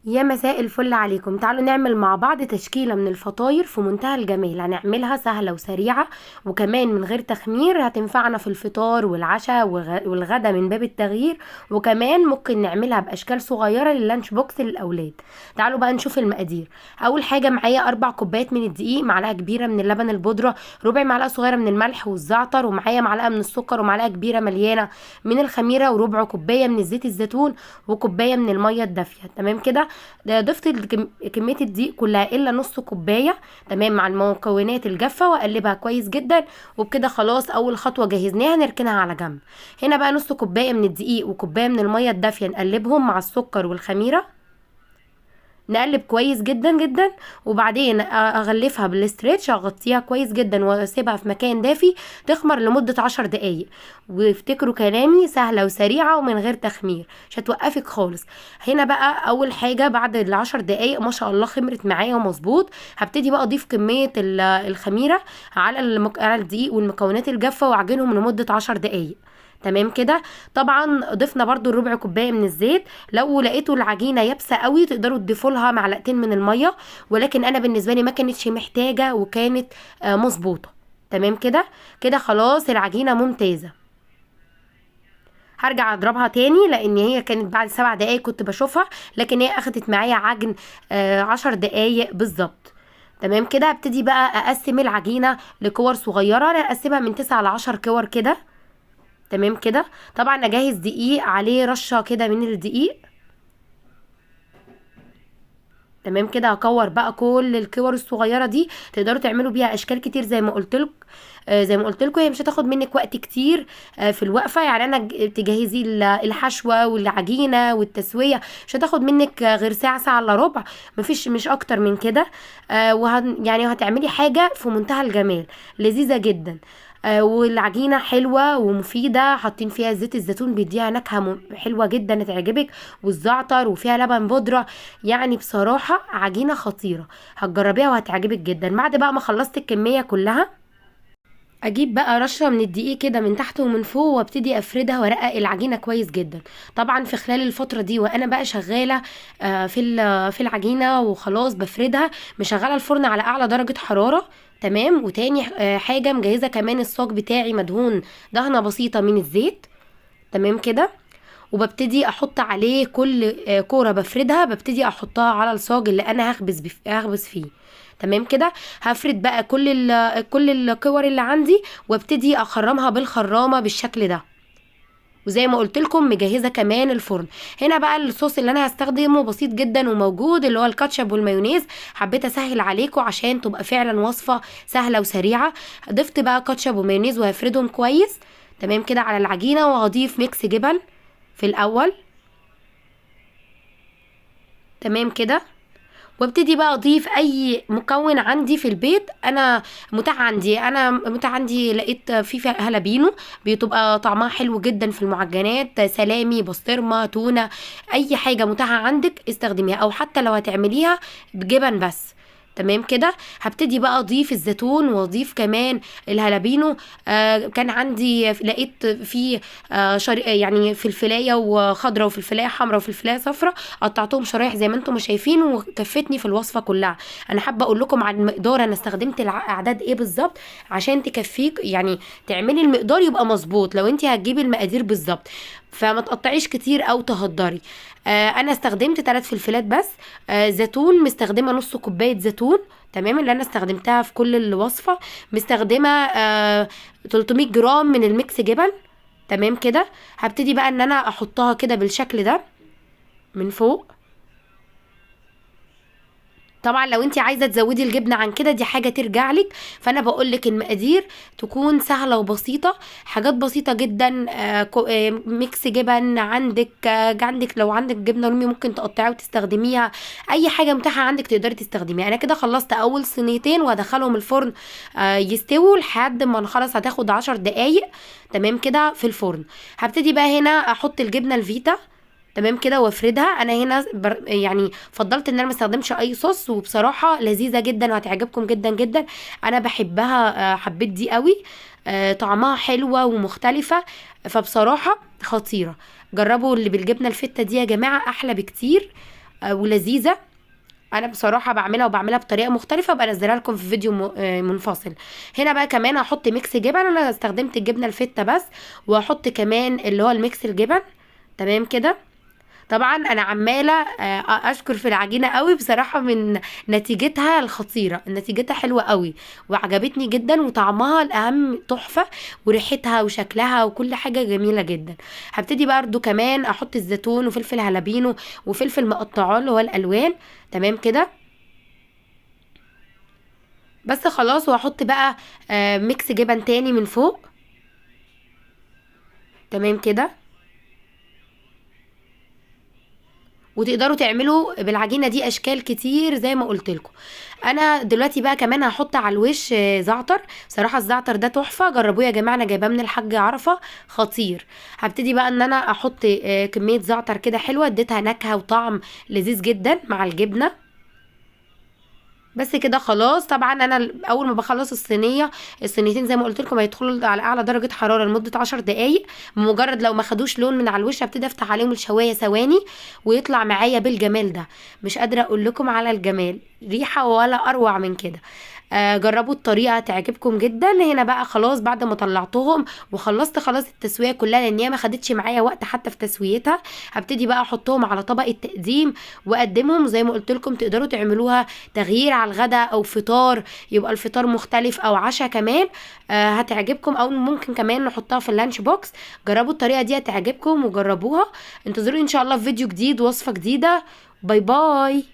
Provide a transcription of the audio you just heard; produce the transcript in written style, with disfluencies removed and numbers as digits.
يا مساء الفل عليكم. تعالوا نعمل مع بعض تشكيلة من الفطاير في منتهى الجمال. هنعملها سهلة وسريعة وكمان من غير تخمير، هتنفعنا في الفطار والعشاء والغدا من باب التغيير. وكمان ممكن نعملها بأشكال صغيرة لللانش بوكس للأولاد. تعالوا بقى نشوف المقادير. أول حاجة معايا 4 كوبايات من الدقيق، معلقة كبيرة من اللبن البودرة، ربع معلقة صغيرة من الملح والزعتر، ومعايا معلقة من السكر، ومعلقة كبيرة مليانة من الخميرة، وربع كوباية من الزيت الزيتون، وكوباية من المية الدافية. تمام كده. ده ضفت كمية الدقيق كلها الا نص كوباية، تمام، مع المكونات الجافة، واقلبها كويس جدا. وبكده خلاص اول خطوة جهزناها، نركنها على جنب. هنا بقى نص كوباية من الدقيق وكوباية من المية الدافية، نقلبهم مع السكر والخميرة، نقلب كويس جدا جدا. وبعدين اغلفها بالاسترتش، اغطيها كويس جدا واسيبها في مكان دافي تخمر لمدة 10 دقايق. وافتكروا كلامي، سهلة وسريعة ومن غير تخمير، مش هتوقفك خالص. هنا بقى اول حاجة بعد ال10 دقايق ما شاء الله خمرت معايا ومظبوط، هبتدي بقى اضيف كمية الخميرة على على الدقيق والمكونات الجافة، واعجنهم لمدة 10 دقايق. تمام كده. طبعا ضفنا برضو ربع كوبايه من الزيت. لو لقيتوا العجينه يابسه قوي تقدروا تضيفوا لها معلقتين من الميه، ولكن انا بالنسبه لي ما كانتش محتاجه وكانت مظبوطه. تمام كده. كده خلاص العجينه ممتازه. هرجع اضربها تاني لان هي كانت بعد 7 دقايق كنت بشوفها، لكن هي اخدت معايا عجن 10 دقايق بالظبط. تمام كده. هبتدي بقى اقسم العجينه لكور صغيره، انا اقسمها من 9 ل 10 كور كده. تمام كده. طبعا اجهز دقيق عليه رشه كده من الدقيق. تمام كده. هكور بقى كل الكور الصغيره دي، تقدروا تعملوا بيها اشكال كتير زي ما قلت لكم. زي ما قلت لكم هي مش هتاخد منك وقت كتير في الوقفه. يعني انا تجهزي الحشوه والعجينه والتسويه مش هتاخد منك غير ساعه، ساعه الا ربع. مفيش، مش اكتر من كده. يعني هتعملي حاجه في منتهى الجمال، لذيذه جدا. والعجينه حلوه ومفيده، حاطين فيها زيت الزيتون بيديها نكهه حلوه جدا هتعجبك، والزعتر، وفيها لبن بودره. يعني بصراحه عجينه خطيره، هتجربيها وهتعجبك جدا. بعد بقى ما خلصت الكميه كلها، اجيب بقى رشه من الدقيق كده من تحت ومن فوق، وابتدي افردها وارقق العجينه كويس جدا. طبعا في خلال الفتره دي وانا بقى شغاله في العجينه وخلاص بفردها، مشغله الفرن على اعلى درجه حراره. تمام. وتاني حاجه مجهزه كمان الصاج بتاعي مدهون دهنه بسيطه من الزيت. تمام كده. وببتدي احط عليه كل كوره بفردها، ببتدي احطها على الصاج اللي انا هخبز فيه. تمام كده. هفرد بقى كل الكور اللي عندي، وابتدي اخرمها بالخرامه بالشكل ده. وزي ما قلت لكم مجهزه كمان الفرن. هنا بقى الصوص اللي انا هستخدمه بسيط جدا وموجود، اللي هو الكاتشب والمايونيز. حبيت اسهل عليكم عشان تبقى فعلا وصفه سهله وسريعه. ضفت بقى كاتشب ومايونيز وهفردهم كويس. تمام كده على العجينه. وهضيف ميكس جبن في الاول. تمام كده. وابتدي بقى اضيف اي مكون عندي في البيت. انا متاح عندي لقيت في هالبينو، بتبقى طعمها حلو جدا في المعجنات، سلامي، بسطرمه، تونه، اي حاجه متاحه عندك استخدميها، او حتى لو هتعمليها بجبن بس. تمام كده. هبتدي بقى اضيف الزيتون واضيف كمان الهالبينو. كان عندي لقيت في يعني فلفلايه وخضره وفلفلايه حمراء وفلفلايه صفراء، قطعتهم شرايح زي ما انتم شايفين، وكفتني في الوصفه كلها. انا حابه اقول لكم عن المقدار، انا استخدمت الاعداد ايه بالظبط عشان تكفيك، يعني تعملي المقدار يبقى مظبوط لو انت هتجيبي المقادير بالظبط، فما تقطعيش كتير او تهدري. انا استخدمت 3 فلفلات بس. زيتون مستخدمه نص كوبايه زيتون. تمام. اللي انا استخدمتها في كل الوصفه. مستخدمه 300 جرام من الميكس جبن. تمام كده. هبتدي بقى ان انا احطها كده بالشكل ده من فوق. طبعا لو انت عايزه تزودي الجبنه عن كده دي حاجه ترجع لك، فانا بقول لك المقادير تكون سهله وبسيطه، حاجات بسيطه جدا. ميكس جبن عندك، عندك لو عندك جبنه رومي ممكن تقطعيها وتستخدميها. اي حاجه متاحه عندك تقدري تستخدميها. انا كده خلصت اول صينيتين وهدخلهم الفرن يستووا لحد ما نخلص، هتاخد 10 دقايق. تمام كده في الفرن. هبتدي بقى هنا احط الجبنه الفيتا. تمام كده. وافردها. انا هنا يعني فضلت ان انا ما استخدمش اي صوص، وبصراحه لذيذه جدا وهتعجبكم جدا جدا. انا بحبها. حبيت دي قوي. طعمها حلوه ومختلفه، فبصراحه خطيره. جربوا اللي بالجبنه الفته دي يا جماعه، احلى بكتير. ولذيذه. انا بصراحه بعملها وبعملها بطريقه مختلفه، بنزلها لكم في فيديو منفصل. هنا بقى كمان هحط ميكس جبن، انا استخدمت الجبنه الفته بس، وهحط كمان اللي هو الميكس الجبن. تمام كده. طبعا انا عماله اشكر في العجينه قوي بصراحه من نتيجتها الخطيره، نتيجتها حلوه قوي وعجبتني جدا، وطعمها الاهم تحفه، وريحتها وشكلها وكل حاجه جميله جدا. هبتدي برده كمان احط الزيتون وفلفل هالبينو وفلفل مقطعاه اللي هو الالوان. تمام كده. بس خلاص. وهحط بقى ميكس جبن تاني من فوق. تمام كده. وتقدروا تعملوا بالعجينه دي اشكال كتير زي ما قلت لكم. انا دلوقتي بقى كمان هحط على الوش زعتر. بصراحه الزعتر ده تحفه، جربوه يا جماعه، انا جايباه من الحاج عرفه، خطير. هبتدي بقى ان انا احط كميه زعتر كده حلوه، اديتها نكهه وطعم لذيذ جدا مع الجبنه. بس كده خلاص. طبعا انا اول ما بخلص الصينيتين زي ما قلت لكم هيدخلوا على اعلى درجه حراره لمده 10 دقائق. بمجرد لو ما خدوش لون من على الوش هبتدي افتح عليهم الشوايه ثواني، ويطلع معايا بالجمال ده. مش قادره اقول لكم على الجمال، ريحه ولا اروع من كده. جربوا الطريقه تعجبكم جدا. هنا بقى خلاص بعد ما طلعتهم وخلصت خلاص التسويه كلها، لان هي ما خدتش معايا وقت حتى في تسويتها، هبتدي بقى احطهم على طبق التقديم واقدمهم. زي ما قلت لكم تقدروا تعملوها تغيير على الغداء او فطار، يبقى الفطار مختلف، او عشاء كمان. هتعجبكم، او ممكن كمان نحطها في اللانش بوكس. جربوا الطريقه دي هتعجبكم وجربوها. انتظروا ان شاء الله في فيديو جديد، وصفه جديده. باي باي.